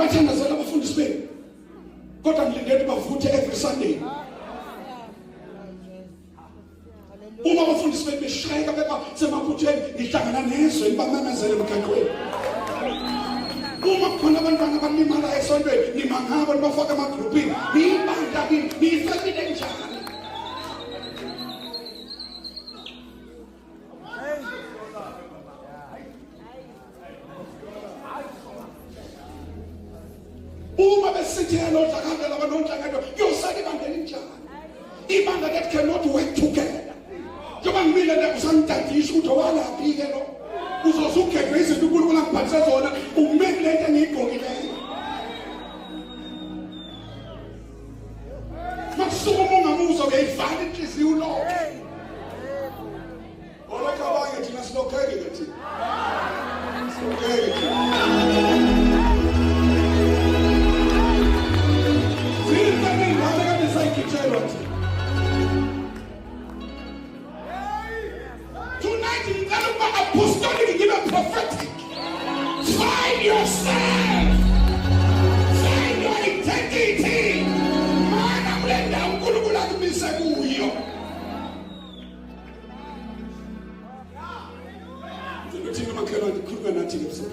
Ngiyabathanda abafundisi benu. Kodwa ngilindele bavuthe every Sunday. Uma abafundisi benu beshayeka beba semaphutheni ngihlangana nezwe ibamemezele emgaqweni. Uma khona abantwana abanimala esontweni nimangaba nibafaka amagrupini nibanda nifakile njani? Uma besithela odlakala labanonhlangano yosake ibandla njani? Ibandla that cannot work together. Njengoba ngimile nje usangidadisha ukuthi walaphi ke lo. Uzosugegwe izinto uNkulunkulu angiphathise zona umeke lento engiyigqokileyo. Masuku ungamuza uyayivala inhliziyo ulokho. Olakabanye thina silokheke ke thina. Silokheke. Tonight you got to be apostolic and give a prophetic. Find yourself. Find your identity. Man, I'm letting down. Kulugu like me say kuyo. Tino makelo kulugu na tingepso.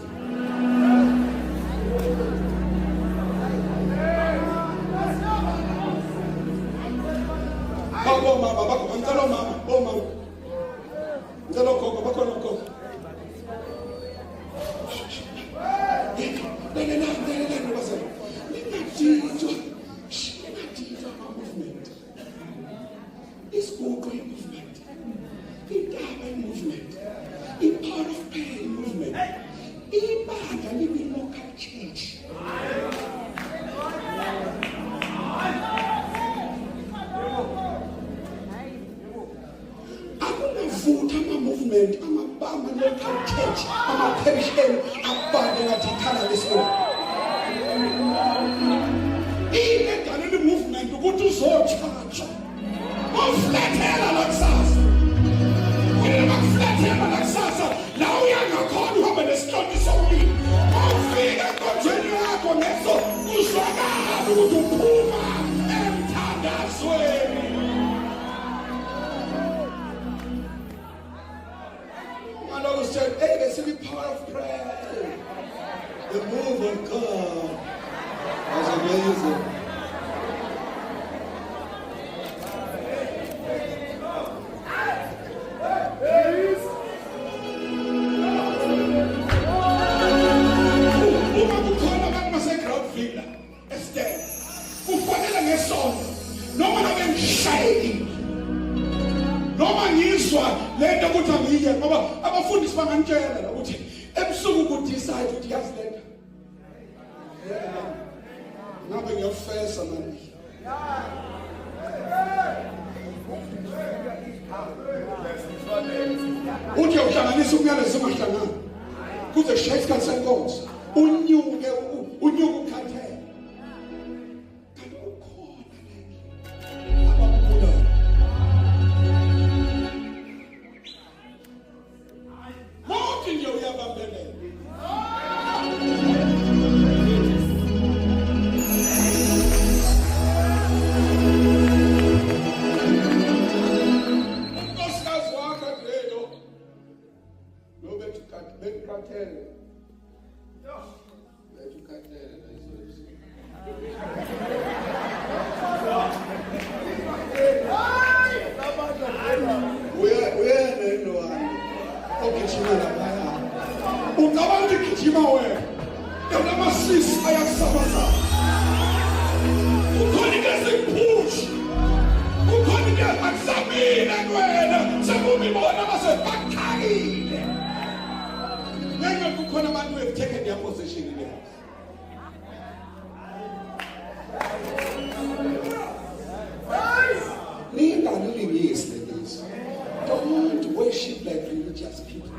Don't worship like religious people.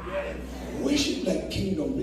Worship like kingdom